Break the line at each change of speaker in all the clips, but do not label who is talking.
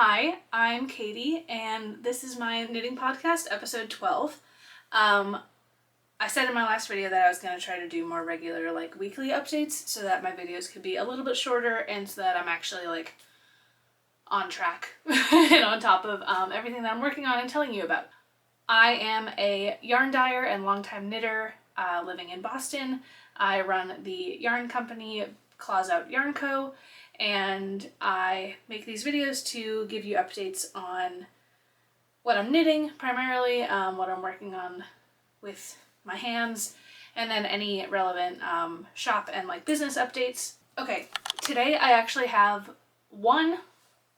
Hi, I'm Katie, and this is my knitting podcast, episode 12. I said in my last video that I was going to try to do more regular, weekly updates so that my videos could be a little bit shorter and so that I'm actually, on track and on top of everything that I'm working on and telling you about. I am a yarn dyer and longtime knitter living in Boston. I run the yarn company Claws Out Yarn Co. And I make these videos to give you updates on what I'm knitting primarily, what I'm working on with my hands, and then any relevant shop and business updates. Okay, today I actually have one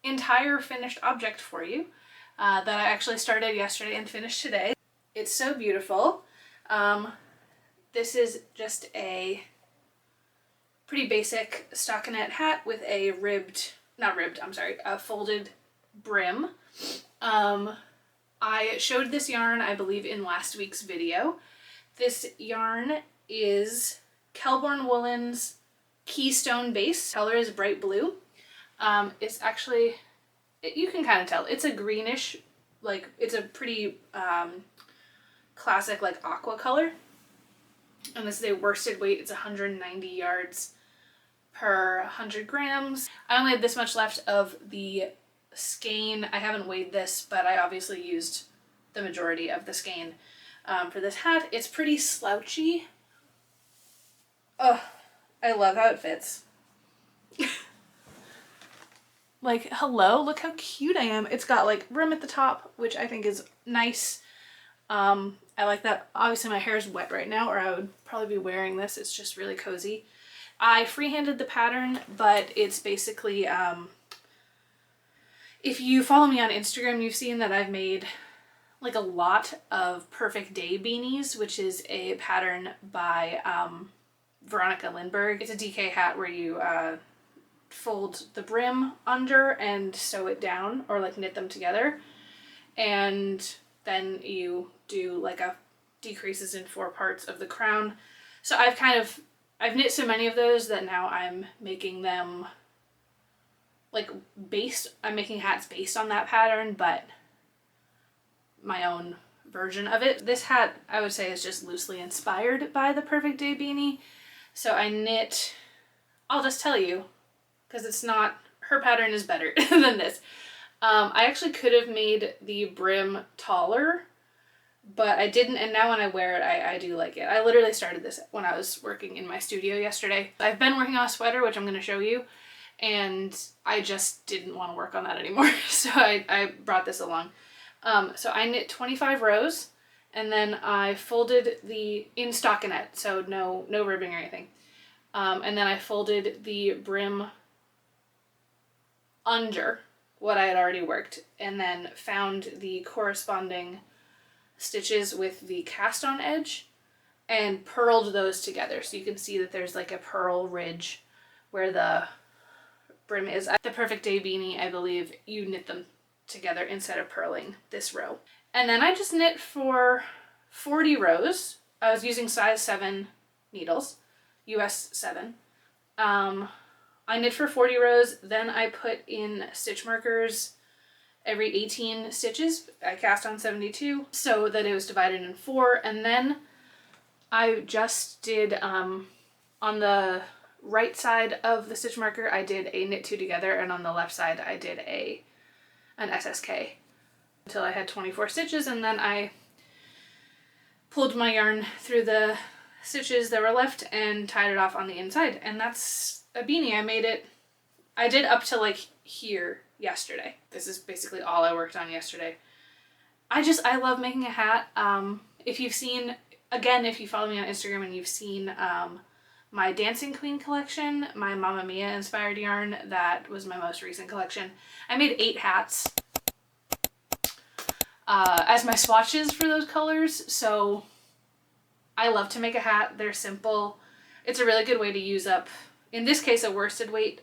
entire finished object for you that I actually started yesterday and finished today. It's so beautiful. This is just a pretty basic stockinette hat with a a folded brim. I showed this yarn, I believe, in last week's video. This yarn is Kelborn Woolen's Keystone Base. Color is bright blue. It's actually, you can kind of tell, it's a greenish, it's a pretty classic aqua color. And this is a worsted weight, it's 190 yards per 100 grams. I only had this much left of the skein. I haven't weighed this, but I obviously used the majority of the skein for this hat. It's pretty slouchy. Oh, I love how it fits. Hello, look how cute I am. It's got rim at the top, which I think is nice. I like that. Obviously my hair is wet right now, or I would probably be wearing this. It's just really cozy. I freehanded the pattern, but it's basically, if you follow me on Instagram, you've seen that I've made a lot of Perfect Day beanies, which is a pattern by Veronica Lindbergh. It's a DK hat where you fold the brim under and sew it down, or knit them together, and then you do a decreases in 4 parts of the crown. So I've knit so many of those that now I'm making them I'm making hats based on that pattern, but my own version of it. This hat, I would say, is just loosely inspired by the Perfect Day beanie. So I knit, I'll just tell you, because it's not, her pattern is better than this. I actually could have made the brim taller, but I didn't, and now when I wear it, I do like it. I literally started this when I was working in my studio yesterday. I've been working on a sweater, which I'm going to show you, and I just didn't want to work on that anymore, so I brought this along. So I knit 25 rows, and then I folded in stockinette, so no ribbing or anything. And then I folded the brim under what I had already worked, and then found the corresponding stitches with the cast on edge and purled those together. So you can see that there's a purl ridge where the brim is. The Perfect Day beanie, I believe you knit them together instead of purling this row. And then I just knit for 40 rows. I was using size 7 needles, US 7. I knit for 40 rows, then I put in stitch markers every 18 stitches. I cast on 72 so that it was divided in 4, and then I just did, on the right side of the stitch marker, I did a knit 2 together, and on the left side I did an SSK until I had 24 stitches, and then I pulled my yarn through the stitches that were left and tied it off on the inside, and that's a beanie. I did up to here yesterday. This is basically all I worked on yesterday. I love making a hat. If you follow me on Instagram and you've seen my Dancing Queen collection, my Mamma Mia inspired yarn, that was my most recent collection. I made 8 hats as my swatches for those colors, so I love to make a hat. They're simple. It's a really good way to use up, in this case, a worsted weight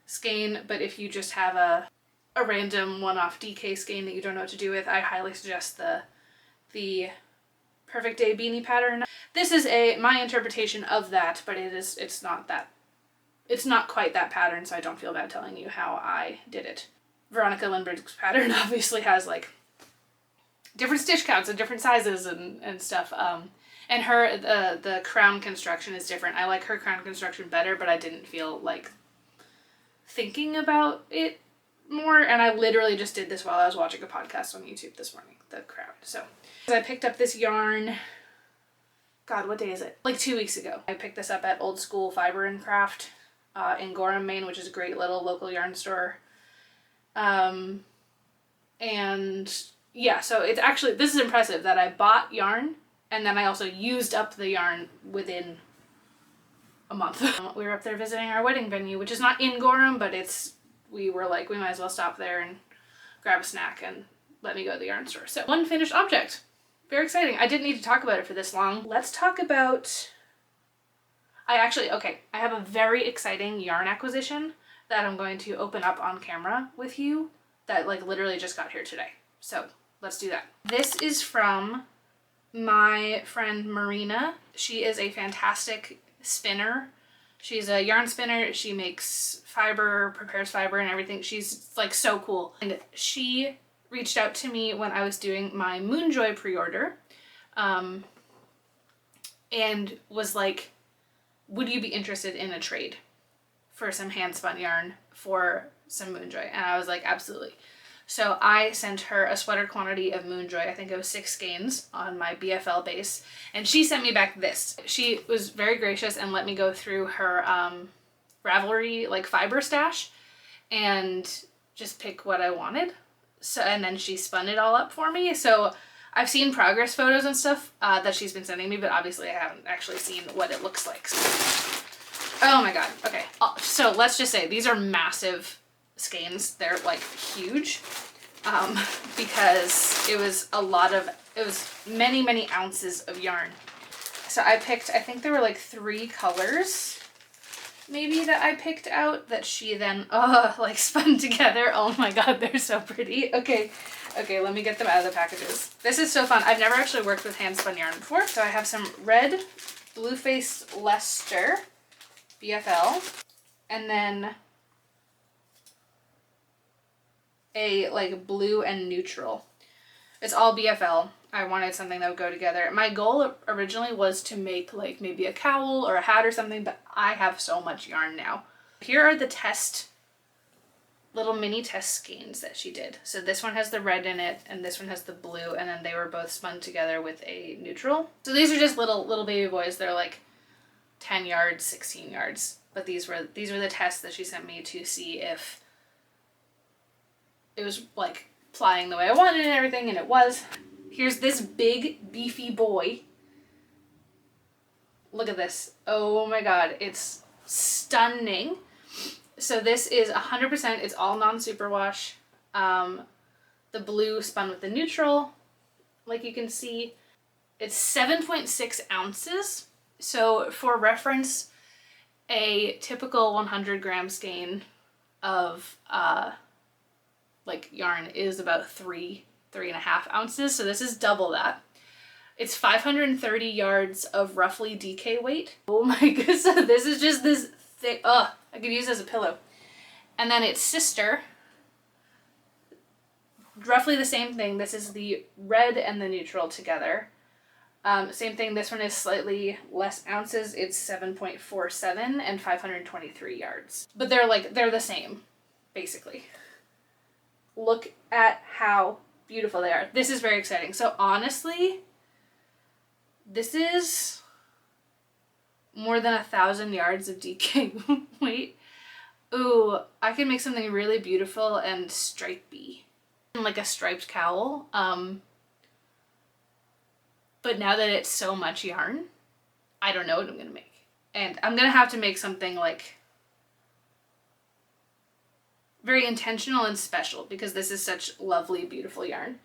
skein, but if you just have a random one-off DK skein that you don't know what to do with, I highly suggest the Perfect Day beanie pattern. This is my interpretation of that, but it's not quite that pattern, so I don't feel bad telling you how I did it. Veronica Lindbergh's pattern obviously has like different stitch counts and different sizes and stuff. And her, the crown construction is different. I like her crown construction better, but I didn't feel like thinking about it more. And I literally just did this while I was watching a podcast on YouTube this morning, the crown. So I picked up this yarn, God, what day is it? Like 2 weeks ago. I picked this up at Old School Fiber and Craft in Gorham, Maine, which is a great little local yarn store. And yeah, so it's actually, this is impressive that I bought yarn and then I also used up the yarn within a month. We were up there visiting our wedding venue, which is not in Gorham, but we were like, we might as well stop there and grab a snack and let me go to the yarn store. So one finished object. Very exciting. I didn't need to talk about it for this long. Let's talk about, I have a very exciting yarn acquisition that I'm going to open up on camera with you that like literally just got here today. So let's do that. This is from my friend Marina. She is a fantastic spinner. She's a yarn spinner. She makes fiber, prepares fiber and everything. She's like so cool. And she reached out to me when I was doing my Moonjoy pre-order and was like, would you be interested in a trade for some hand spun yarn for some Moonjoy? And I was like, absolutely. So I sent her a sweater quantity of Moonjoy. I think it was 6 skeins on my BFL base. And she sent me back this. She was very gracious and let me go through her Ravelry like fiber stash and just pick what I wanted. So, and then she spun it all up for me. So I've seen progress photos and stuff that she's been sending me, but obviously I haven't actually seen what it looks like. So, oh my God. Okay. So let's just say these are massive skeins. They're like huge because it was many ounces of yarn. So I picked, I think there were like 3 colors maybe that I picked out that she then like spun together. Oh my God, they're so pretty. Okay, let me get them out of the packages. This is so fun. I've never actually worked with hand spun yarn before. So I have some red Blueface Leicester BFL and then a like blue and neutral. It's all BFL. I wanted something that would go together. My goal originally was to make like maybe a cowl or a hat or something, but I have so much yarn now. Here are the little mini test skeins that she did. So this one has the red in it and this one has the blue, and then they were both spun together with a neutral. So these are just little baby boys. They're like 10 yards, 16 yards. But these were the tests that she sent me to see if it was like plying the way I wanted and everything, and it was. Here's this big beefy boy. Look at this. Oh my God, it's stunning. So this is 100%, it's all non-superwash. The blue spun with the neutral, like you can see. It's 7.6 ounces. So for reference, a typical 100 gram skein of like yarn is about 3.5 ounces. So this is double that. It's 530 yards of roughly DK weight. Oh my goodness, so this is just this thick, I could use it as a pillow. And then its sister, roughly the same thing. This is the red and the neutral together. Same thing, this one is slightly less ounces. It's 7.47 and 523 yards. But they're the same, basically. Look at how beautiful they are. This is very exciting. So honestly, this is more than 1,000 yards of DK weight. Ooh, I could make something really beautiful and stripey. Like a striped cowl. But now that it's so much yarn, I don't know what I'm gonna make. And I'm gonna have to make something like very intentional and special because this is such lovely, beautiful yarn.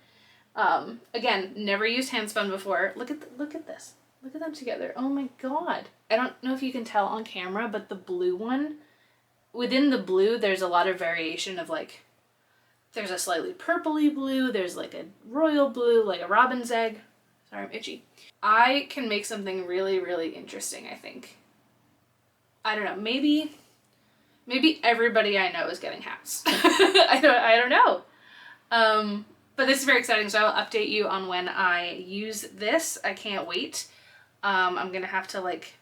Again, never used hand spun before. Look at this. Look at them together. Oh my God. I don't know if you can tell on camera, but the blue one, within the blue, there's a lot of variation of like, there's a slightly purpley blue, there's like a royal blue, like a robin's egg. Sorry, I'm itchy. I can make something really, really interesting, I think. I don't know, maybe Maybe everybody I know is getting hats. I don't know. But this is very exciting, so I'll update you on when I use this. I can't wait. I'm gonna have to like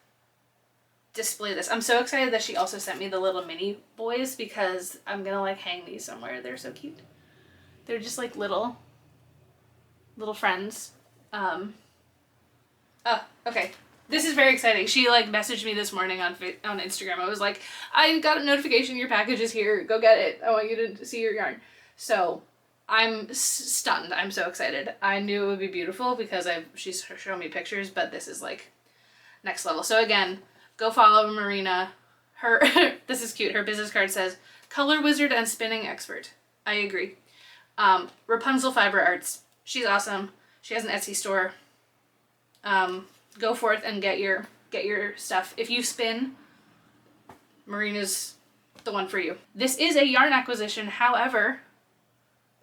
display this. I'm so excited that she also sent me the little mini boys because I'm gonna like hang these somewhere. They're so cute. They're just like little friends. Oh, okay. This is very exciting. She like messaged me this morning on Instagram. I was like, I got a notification your package is here. Go get it. I want you to see your yarn. So I'm stunned. I'm so excited. I knew it would be beautiful because she's shown me pictures, but this is like next level. So again, go follow Marina. Her this is cute. Her business card says color wizard and spinning expert. I agree. Rapunzel Fiber Arts. She's awesome. She has an Etsy store. Go forth and get your stuff. If you spin, Marina's the one for you. This is a yarn acquisition. However,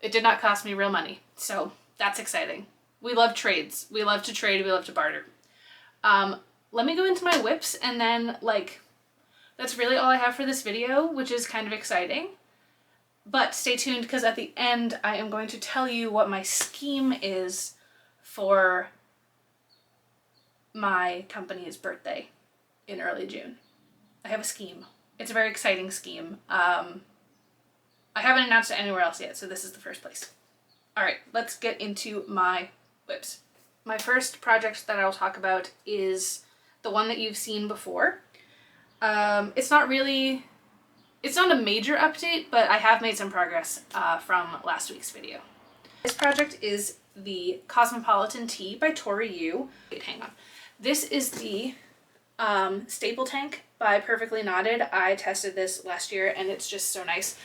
it did not cost me real money. So that's exciting. We love trades. We love to trade. We love to barter. Let me go into my whips and then like, that's really all I have for this video, which is kind of exciting. But stay tuned because at the end, I am going to tell you what my scheme is for my company's birthday in early June. I have a scheme. It's a very exciting scheme. I haven't announced it anywhere else yet, so this is the first place. All right, let's get into my whips. My first project that I will talk about is the one that you've seen before. It's not a major update, but I have made some progress from last week's video. This project is the Cosmopolitan Tee by Tori Yu. Wait, hang on. This is the staple tank by Perfectly Knotted. I tested this last year and it's just so nice.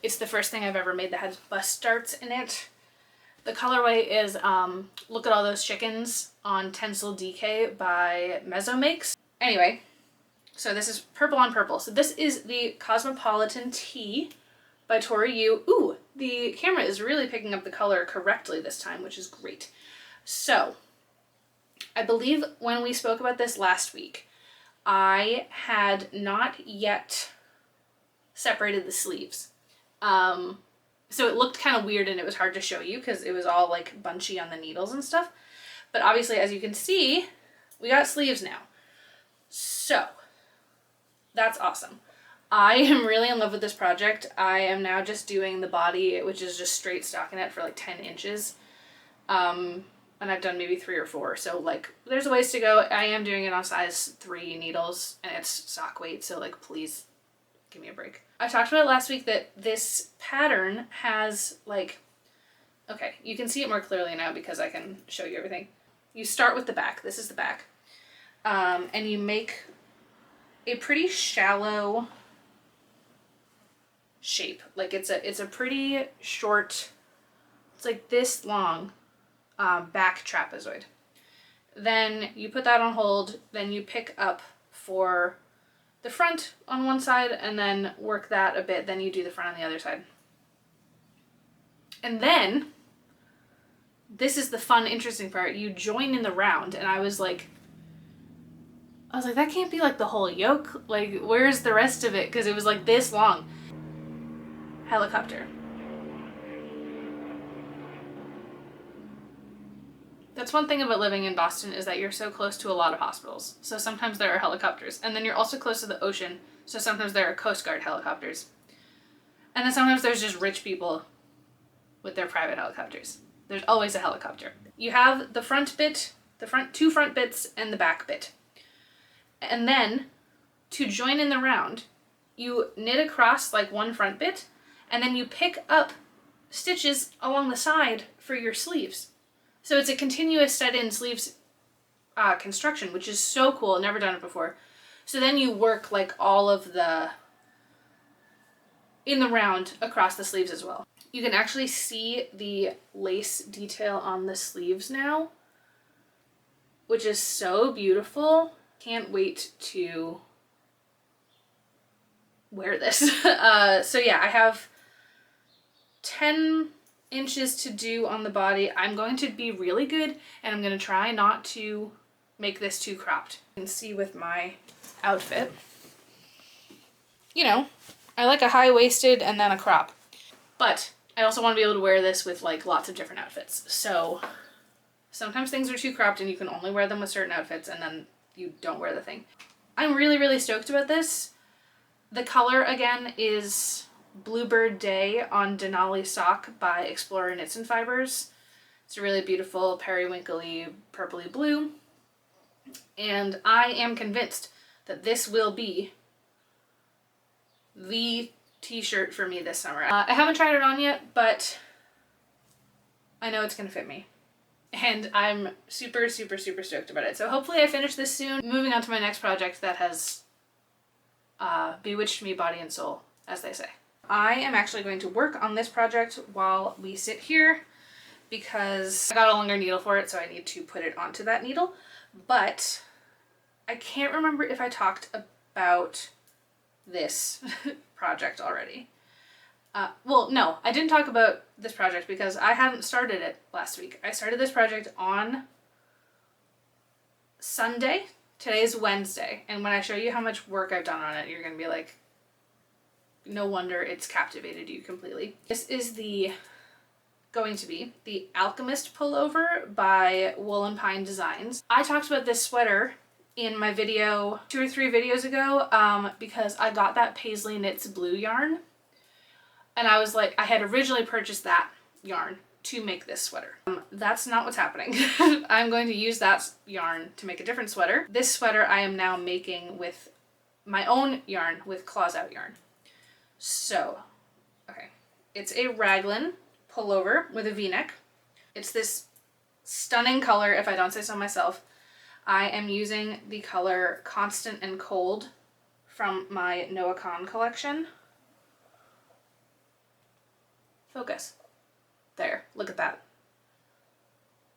It's the first thing I've ever made that has bust darts in it. The colorway is Look at All Those Chickens on Tencel DK by Mesomakes. Anyway, so this is purple on purple. So this is the Cosmopolitan Tee by Tori Yu. Ooh, the camera is really picking up the color correctly this time, which is great. So I believe when we spoke about this last week, I had not yet separated the sleeves. So it looked kind of weird and it was hard to show you because it was all like bunchy on the needles and stuff. But obviously, as you can see, we got sleeves now. So that's awesome. I am really in love with this project. I am now just doing the body, which is just straight stockinette for like 10 inches. And I've done maybe 3 or 4. So like there's a ways to go. I am doing it on size 3 needles and it's stock weight. So like, please give me a break. I talked about it last week that this pattern has like, okay, you can see it more clearly now because I can show you everything. You start with the back. This is the back. And you make a pretty shallow shape. Like it's a pretty short, it's like this long back trapezoid. Then you put that on hold, then you pick up for the front on one side and then work that a bit, then you do the front on the other side. And then, this is the fun, interesting part, you join in the round, and I was like, that can't be like the whole yoke, like where's the rest of it? Because it was like this long. Helicopter. That's one thing about living in Boston is that you're so close to a lot of hospitals. So sometimes there are helicopters. And then you're also close to the ocean. So sometimes there are Coast Guard helicopters. And then sometimes there's just rich people with their private helicopters. There's always a helicopter. You have the front bit, two front bits, and the back bit. And then to join in the round, you knit across like one front bit, and then you pick up stitches along the side for your sleeves. So it's a continuous set-in sleeves construction, which is so cool. Never done it before. So then you work like all of in the round across the sleeves as well. You can actually see the lace detail on the sleeves now, which is so beautiful. Can't wait to wear this. So yeah, I have 10 inches to do on the body. I'm going to be really good and I'm going to try not to make this too cropped. You can see with my outfit, you know, I like a high-waisted and then a crop. But I also want to be able to wear this with like lots of different outfits. So sometimes things are too cropped and you can only wear them with certain outfits and then you don't wear the thing. I'm really, really stoked about this. The color again is Bluebird Day on Denali Sock by Explorer Knits and Fibers. It's a really beautiful periwinkly purpley blue. And I am convinced that this will be the t-shirt for me this summer. I haven't tried it on yet, but I know it's gonna fit me. And I'm super, super, super stoked about it. So hopefully I finish this soon. Moving on to my next project that has bewitched me body and soul, as they say. I am actually going to work on this project while we sit here because I got a longer needle for it, so I need to put it onto that needle. But I can't remember if I talked about this project already. Well, no, I didn't talk about this project because I hadn't started it last week. I started this project on Sunday. Today's Wednesday. And when I show you how much work I've done on it, you're going to be like, no wonder it's captivated you completely. This is going to be the Alchemist pullover by Wool and Pine Designs. I talked about this sweater in my video 2 or 3 videos ago because I got that Paisley Knits blue yarn. And I was like, I had originally purchased that yarn to make this sweater. That's not what's happening. I'm going to use that yarn to make a different sweater. This sweater I am now making with my own yarn with claws out yarn. So, okay. It's a raglan pullover with a v-neck. It's this stunning color, if I don't say so myself. I am using the color Constant and Cold from my Noah Kahn collection. Focus. There, look at that.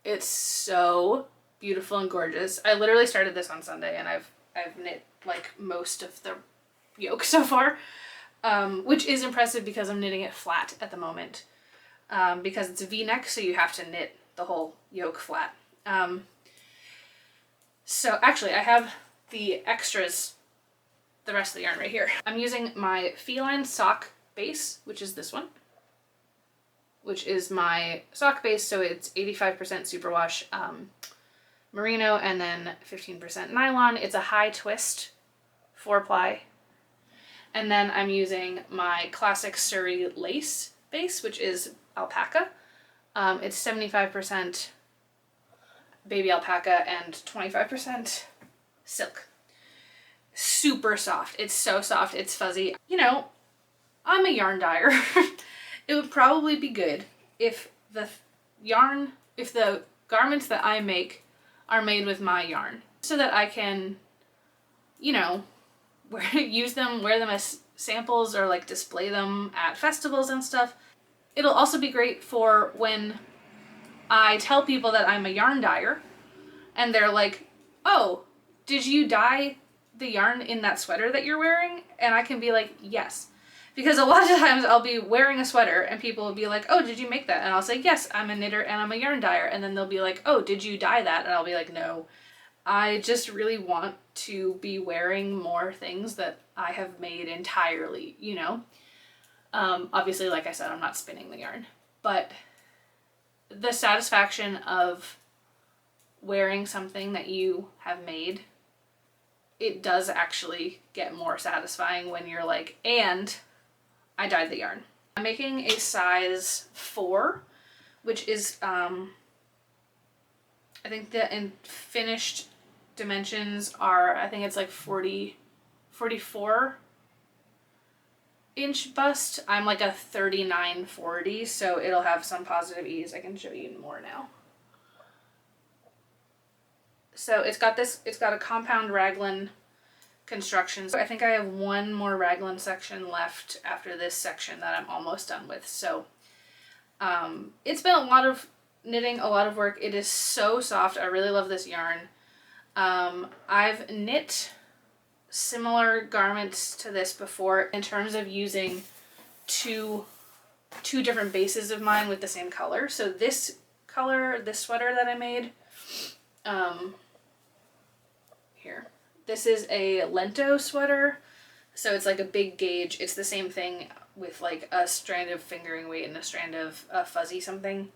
It's so beautiful and gorgeous. I literally started this on Sunday and I've knit like most of the yoke so far, which is impressive because I'm knitting it flat at the moment because it's a v-neck, so you have to knit the whole yoke flat. So actually I have the extras, the rest of the yarn right here. I'm using my Feline sock base, which is this one, which is my sock base, so it's 85% superwash merino and then 15% nylon. It's a high twist 4-ply. And then I'm using my classic Surrey lace base, which is alpaca. It's 75% baby alpaca and 25% silk. Super soft. It's so soft, it's fuzzy. You know, I'm a yarn dyer. It would probably be good if the garments that I make are made with my yarn so that I can, you know, use them, wear them as samples or like display them at festivals and stuff. It'll also be great for when I tell people that I'm a yarn dyer and they're like, oh, did you dye the yarn in that sweater that you're wearing? And I can be like, yes. Because a lot of times I'll be wearing a sweater and people will be like, oh, did you make that? And I'll say, yes, I'm a knitter and I'm a yarn dyer. And then they'll be like, oh, did you dye that? And I'll be like, no. I just really want to be wearing more things that I have made entirely, you know? Obviously, like I said, I'm not spinning the yarn. But the satisfaction of wearing something that you have made, it does actually get more satisfying when you're like, and I dyed the yarn. I'm making a size 4, which is, I think the finished dimensions are, I think it's like 44 inch bust. I'm like a 39-40, so it'll have some positive ease. I can show you more now. So it's got a compound raglan construction. So I think I have one more raglan section left after this section that I'm almost done with. So it's been a lot of knitting, a lot of work. It is so soft. I really love this yarn. I've knit similar garments to this before in terms of using two different bases of mine with the same color. So this color, this sweater that I made, here. This is a Lento sweater. So it's like a big gauge. It's the same thing with like a strand of fingering weight and a strand of fuzzy something.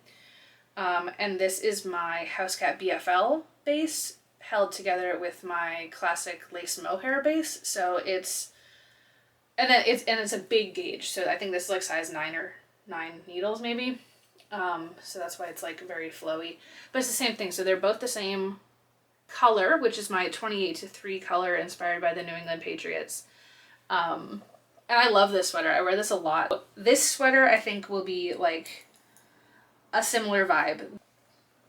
And this is my Housecat BFL base held together with my classic lace mohair base. So it's a big gauge. So I think this is like size 9 needles maybe. So that's why it's like very flowy. But it's the same thing. So they're both the same color, which is my 28-3 color inspired by the New England Patriots. And I love this sweater. I wear this a lot. This sweater I think will be like a similar vibe.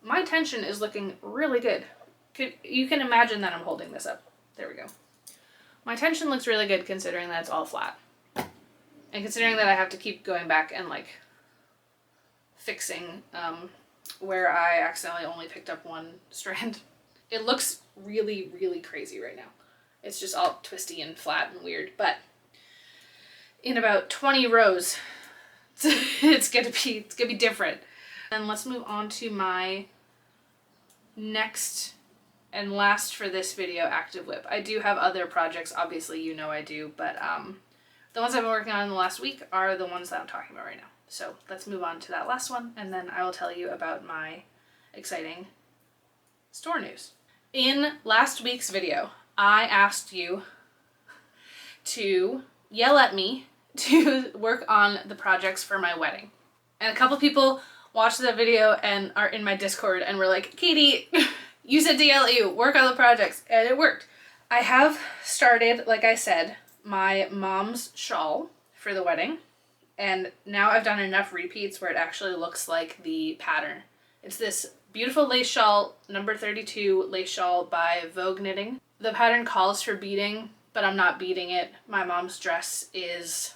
My tension is looking really good. You can imagine that I'm holding this up. There we go. My tension looks really good considering that it's all flat. And considering that I have to keep going back and like fixing where I accidentally only picked up one strand. It looks really, really crazy right now. It's just all twisty and flat and weird, but in about 20 rows, it's gonna be different. And let's move on to my next and last for this video active whip. I do have other projects, obviously you know I do, but the ones I've been working on in the last week are the ones that I'm talking about right now. So let's move on to that last one, and then I will tell you about my exciting store news. In last week's video, I asked you to yell at me to work on the projects for my wedding. And a couple people watched that video and are in my Discord and were like, Katie, you said to yell at you, work on the projects, and it worked. I have started, like I said, my mom's shawl for the wedding, and now I've done enough repeats where it actually looks like the pattern. It's this beautiful lace shawl, number 32 lace shawl by Vogue Knitting. The pattern calls for beading, but I'm not beading it. My mom's dress is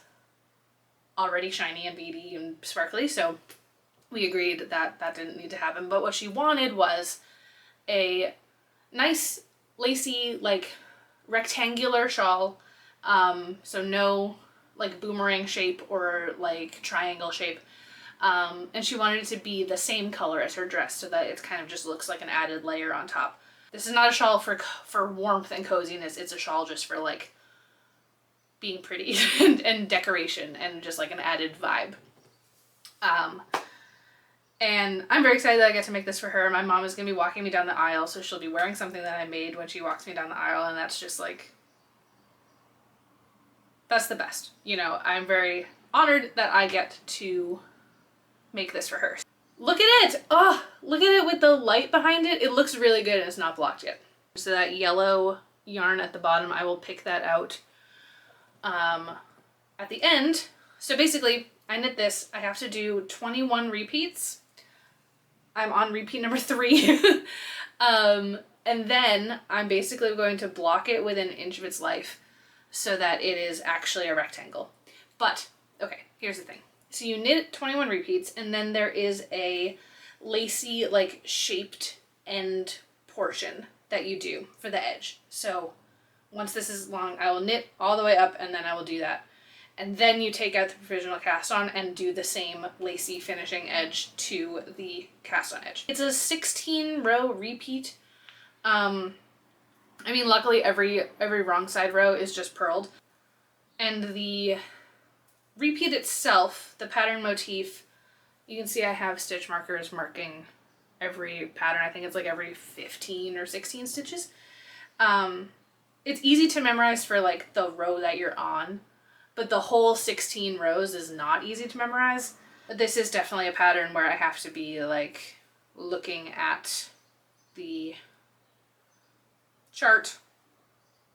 already shiny and beady and sparkly, so we agreed that that didn't need to happen. But what she wanted was a nice lacy, like rectangular shawl, so no like boomerang shape or like triangle shape. And she wanted it to be the same color as her dress so that it kind of just looks like an added layer on top. This is not a shawl for warmth and coziness. It's a shawl just for like being pretty and decoration and just like an added vibe. And I'm very excited that I get to make this for her. My mom is going to be walking me down the aisle, so she'll be wearing something that I made when she walks me down the aisle, and that's just like, that's the best. You know, I'm very honored that I get to make this for her. Look at it! Oh, look at it with the light behind it. It looks really good and it's not blocked yet. So that yellow yarn at the bottom, I will pick that out at the end. So basically, I knit this. I have to do 21 repeats. I'm on repeat number 3. And then I'm basically going to block it within an inch of its life so that it is actually a rectangle. But, okay, here's the thing. So you knit 21 repeats, and then there is a lacy, like, shaped end portion that you do for the edge. So once this is long, I will knit all the way up, and then I will do that. And then you take out the provisional cast on and do the same lacy finishing edge to the cast on edge. It's a 16 row repeat. I mean, luckily every wrong side row is just purled. And the repeat itself, the pattern motif, you can see I have stitch markers marking every pattern. I think it's like every 15 or 16 stitches. It's easy to memorize for like the row that you're on, but the whole 16 rows is not easy to memorize. This is definitely a pattern where I have to be like looking at the chart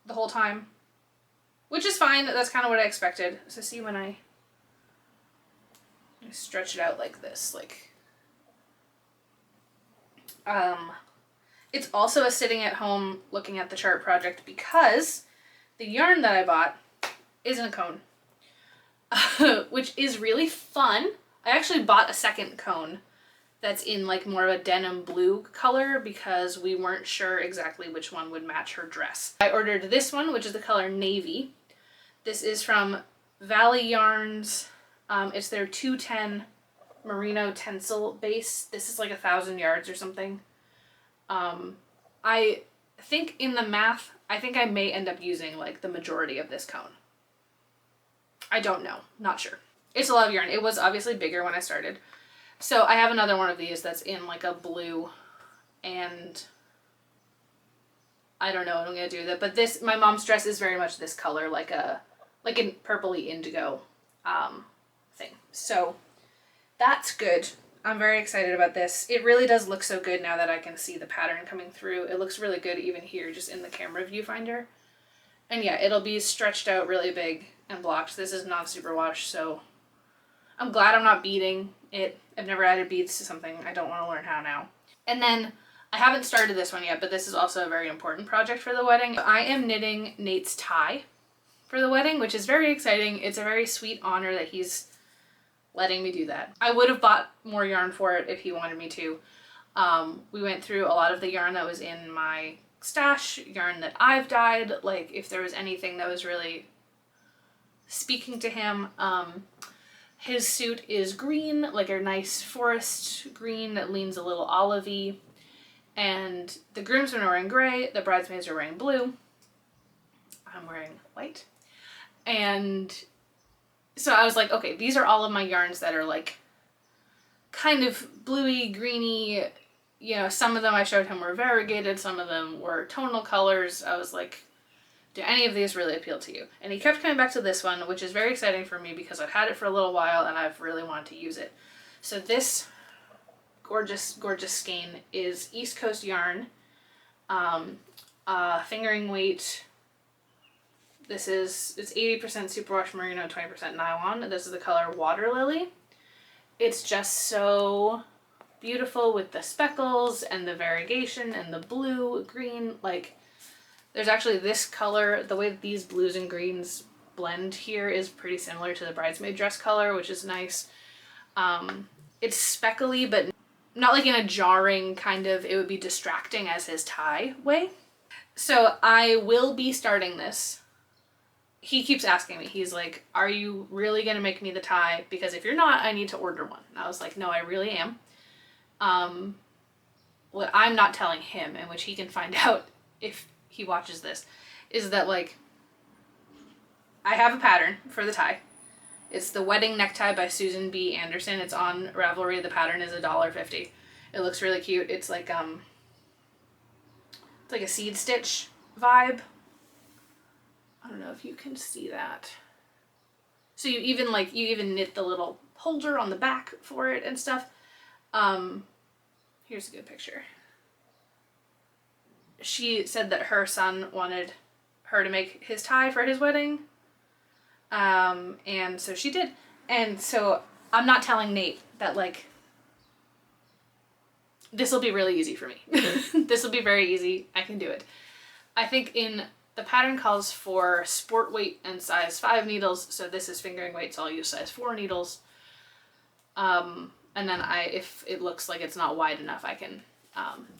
the whole time, which is fine. That's kind of what I expected. So see when I stretch it out like this, like, it's also a sitting at home looking at the chart project because the yarn that I bought isn't a cone, which is really fun. I actually bought a second cone that's in like more of a denim blue color because we weren't sure exactly which one would match her dress. I ordered this one, which is the color Navy. This is from Valley Yarns. It's their 210 merino tencel base. This is like 1,000 yards or something. I think in the math, I think I may end up using like the majority of this cone. I don't know. Not sure. It's a lot of yarn. It was obviously bigger when I started. So I have another one of these that's in like a blue, and I don't know what I'm going to do with it. But this, my mom's dress is very much this color, like a purpley indigo thing. So that's good. I'm very excited about this. It really does look so good now that I can see the pattern coming through. It looks really good even here, just in the camera viewfinder. And yeah, it'll be stretched out really big and blocked. This is not superwash, so I'm glad I'm not beading it. I've never added beads to something. I don't want to learn how now. And then I haven't started this one yet, but this is also a very important project for the wedding. I am knitting Nate's tie for the wedding, which is very exciting. It's a very sweet honor that he's letting me do that. I would have bought more yarn for it if he wanted me to. We went through a lot of the yarn that was in my stash, yarn that I've dyed, like if there was anything that was really speaking to him. His suit is green, like a nice forest green that leans a little olivey, and the groomsmen are wearing gray, the bridesmaids are wearing blue. I'm wearing white. And so I was like, okay, these are all of my yarns that are like kind of bluey, greeny, you know, some of them I showed him were variegated, some of them were tonal colors. I was like, do any of these really appeal to you? And he kept coming back to this one, which is very exciting for me because I've had it for a little while and I've really wanted to use it. So this gorgeous, gorgeous skein is East Coast yarn, fingering weight. It's 80% superwash merino, 20% nylon. This is the color Water Lily. It's just so beautiful with the speckles and the variegation and the blue, green. Like, there's actually this color, the way that these blues and greens blend here is pretty similar to the bridesmaid dress color, which is nice. It's speckly, but not like in a jarring kind of, it would be distracting as his tie way. So I will be starting this. He keeps asking me, he's like, are you really going to make me the tie? Because if you're not, I need to order one. And I was like, no, I really am. What I'm not telling him, and which he can find out if he watches this, is that like, I have a pattern for the tie. It's the Wedding Necktie by Susan B. Anderson. It's on Ravelry. The pattern is $1.50. It looks really cute. It's like a seed stitch vibe. I don't know if you can see that. So you even knit the little holder on the back for it and stuff. Here's a good picture. She said that her son wanted her to make his tie for his wedding. And so she did. And so I'm not telling Nate that like, this will be really easy for me. This will be very easy. I can do it. I think the pattern calls for sport weight and size 5 needles. So this is fingering weight, so I'll use size 4 needles. And then if it looks like it's not wide enough, I can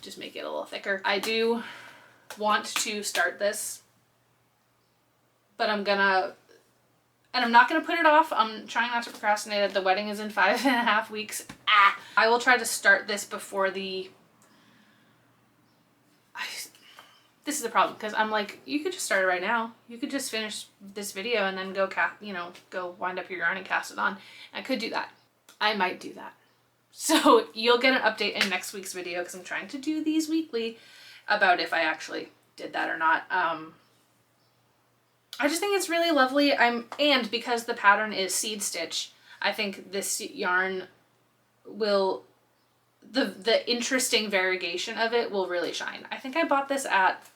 just make it a little thicker. I do want to start this, but I'm not gonna put it off. I'm trying not to procrastinate it. The wedding is in 5.5 weeks. I will try to start this before this is the problem, because I'm like, you could just start it right now. You could just finish this video and then go wind up your yarn and cast it on. I could do that. I might do that. So you'll get an update in next week's video, because I'm trying to do these weekly, about if I actually did that or not. I just think it's really lovely. And because the pattern is seed stitch, I think this yarn will, the interesting variegation of it will really shine. I think I bought this at,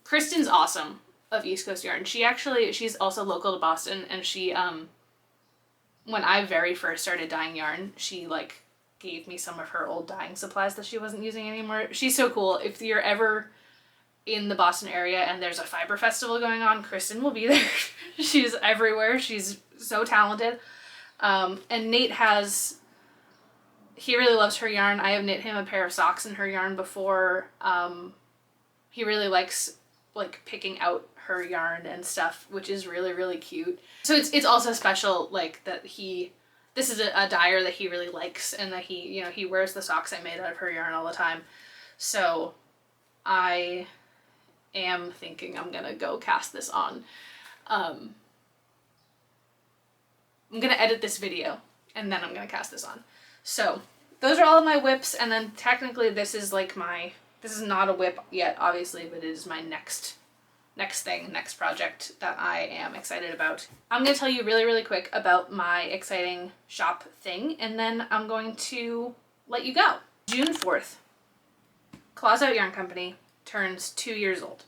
Kristen's awesome of East Coast Yarn. She's also local to Boston, and she, when I very first started dyeing yarn, she like gave me some of her old dyeing supplies that she wasn't using anymore. She's so cool. If you're ever in the Boston area and there's a fiber festival going on, Kristen will be there. She's everywhere. She's so talented. And Nate he really loves her yarn. I have knit him a pair of socks in her yarn before. He really likes like picking out her yarn and stuff, which is really, really cute. So it's also special, like, that this is a dyer that he really likes, and that he wears the socks I made out of her yarn all the time. So I am thinking I'm gonna go cast this on. I'm gonna edit this video and then I'm gonna cast this on. So those are all of my whips, and then technically this is like this is not a whip yet, obviously, but it is my next project that I am excited about. I'm gonna tell you really, really quick about my exciting shop thing, and then I'm going to let you go. June 4th, Claws Out Yarn Company turns 2 years old.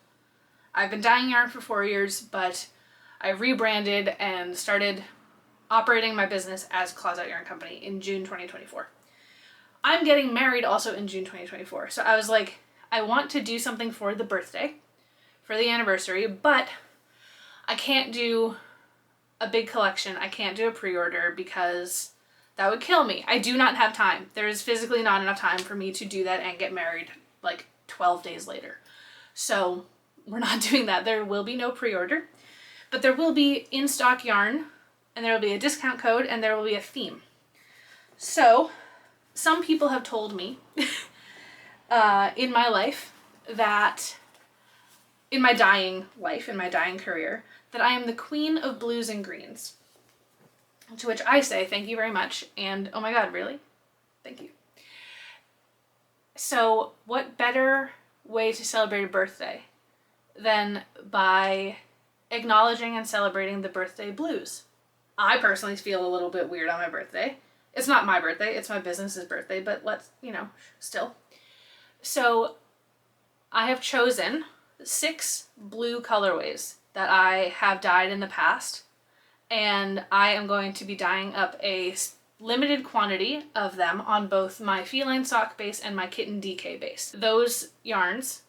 I've been dyeing yarn for 4 years, but I rebranded and started operating my business as Claws Out Yarn Company in June 2024. I'm getting married also in June 2024. So I was like, I want to do something for the birthday, for the anniversary, but I can't do a big collection. I can't do a pre-order because that would kill me. I do not have time. There is physically not enough time for me to do that and get married like 12 days later. So we're not doing that. There will be no pre-order, but there will be in-stock yarn, and there will be a discount code, and there will be a theme. So some people have told me in my life that, in my dyeing career, that I am the queen of blues and greens. To which I say, thank you very much, and oh my god, really? Thank you. So what better way to celebrate a birthday than by acknowledging and celebrating the birthday blues? I personally feel a little bit weird on my birthday. It's not my birthday, it's my business's birthday, but let's, still. So I have chosen 6 blue colorways that I have dyed in the past, and I am going to be dyeing up a limited quantity of them on both my feline sock base and my kitten DK base. Those yarns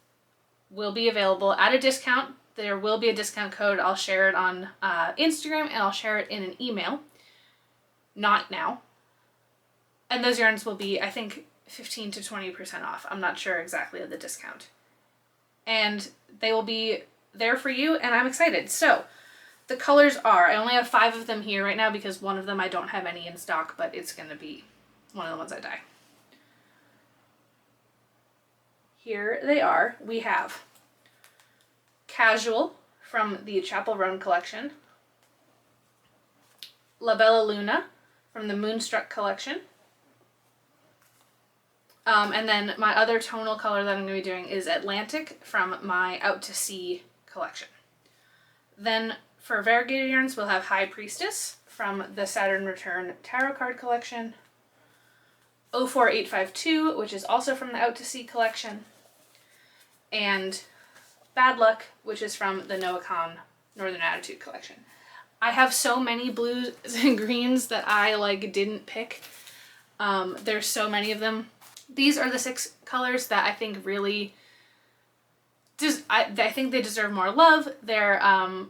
will be available at a discount. There will be a discount code. I'll share it on Instagram, and I'll share it in an email. Not now. And those yarns will be, I think, 15 to 20% off. I'm not sure exactly of the discount. And they will be there for you, and I'm excited. So the colors are, I only have 5 of them here right now because one of them I don't have any in stock, but it's going to be one of the ones I dye. Here they are. We have Casual from the Chapel Roan collection, La Bella Luna from the Moonstruck collection, and then my other tonal color that I'm going to be doing is Atlantic from my Out to Sea collection. Then for variegated yarns, we'll have High Priestess from the Saturn Return Tarot card collection, 04852, which is also from the Out to Sea collection, and Bad Luck, which is from the Noah Kahn Northern Attitude collection. I have so many blues and greens that I didn't pick. There's so many of them. These are the 6 colors that I think really I think they deserve more love. They're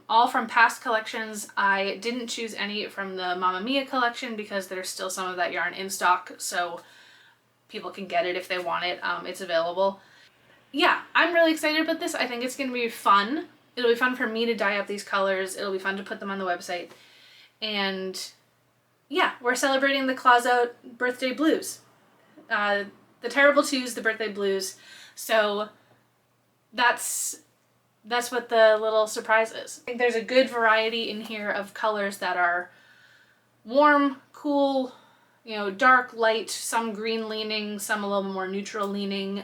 all from past collections. I didn't choose any from the Mamma Mia collection because there's still some of that yarn in stock, so people can get it if they want it. It's available. Yeah, I'm really excited about this. I think it's going to be fun. It'll be fun for me to dye up these colors. It'll be fun to put them on the website. And yeah, we're celebrating the Claws Out birthday blues. The Terrible Twos, the birthday blues. So that's what the little surprise is. I think there's a good variety in here of colors that are warm, cool, dark, light, some green leaning, some a little more neutral leaning.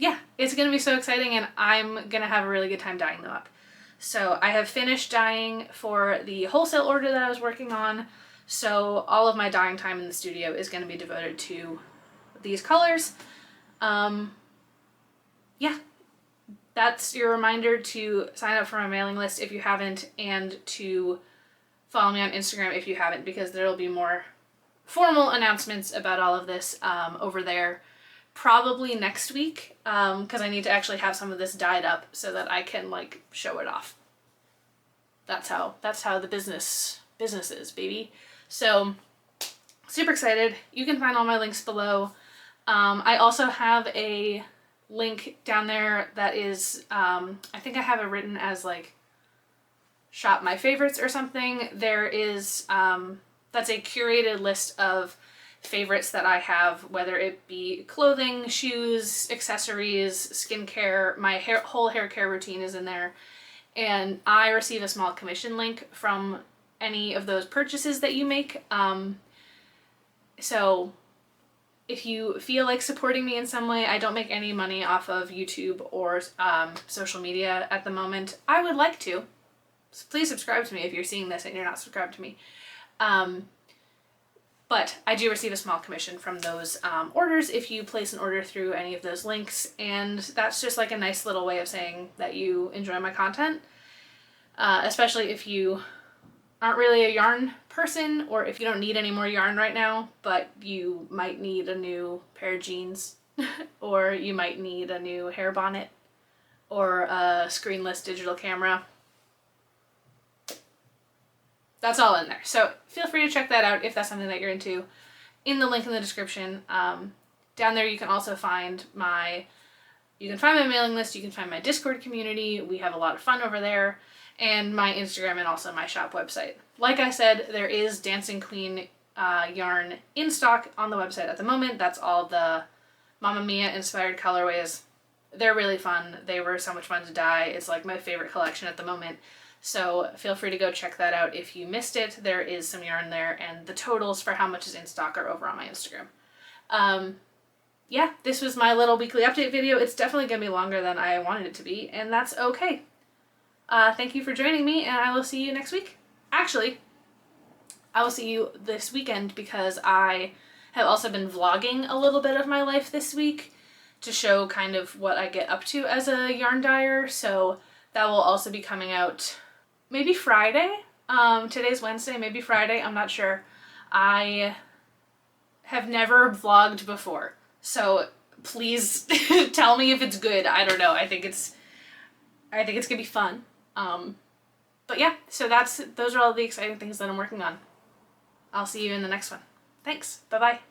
Yeah, it's going to be so exciting, and I'm going to have a really good time dyeing them up. So I have finished dyeing for the wholesale order that I was working on, so all of my dyeing time in the studio is going to be devoted to these colors. Yeah, that's your reminder to sign up for my mailing list if you haven't, and to follow me on Instagram if you haven't, because there will be more formal announcements about all of this over there. Probably next week, because I need to actually have some of this dyed up so that I can show it off. That's how the business is, baby. So super excited. You can find all my links below. I also have a link down there that is, I think I have it written as shop my favorites or something. There is, that's a curated list of favorites that I have, whether it be clothing, shoes, accessories, skincare. My whole hair care routine is in there, and I receive a small commission link from any of those purchases that you make. So if you feel like supporting me in some way, I don't make any money off of YouTube or social media at the moment. I would like to. So please subscribe to me if you're seeing this and you're not subscribed to me. But I do receive a small commission from those orders if you place an order through any of those links, and that's just like a nice little way of saying that you enjoy my content, especially if you aren't really a yarn person, or if you don't need any more yarn right now, but you might need a new pair of jeans, or you might need a new hair bonnet, or a screenless digital camera. That's all in there. So feel free to check that out if that's something that you're into in the link in the description. Down there you can also find my mailing list, you can find my Discord community, we have a lot of fun over there, and my Instagram and also my shop website. Like I said, there is Dancing Queen yarn in stock on the website at the moment. That's all the Mamma Mia inspired colorways. They're really fun. They were so much fun to dye. It's like my favorite collection at the moment. So feel free to go check that out if you missed it. There is some yarn there, and the totals for how much is in stock are over on my Instagram. Yeah, this was my little weekly update video. It's definitely going to be longer than I wanted it to be, and that's okay. Thank you for joining me, and I will see you next week. Actually, I will see you this weekend because I have also been vlogging a little bit of my life this week to show kind of what I get up to as a yarn dyer, so that will also be coming out maybe Friday. Today's Wednesday, maybe Friday, I'm not sure. I have never vlogged before, so please tell me if it's good. I don't know. I think it's gonna be fun. But yeah, so those are all the exciting things that I'm working on. I'll see you in the next one. Thanks. Bye-bye.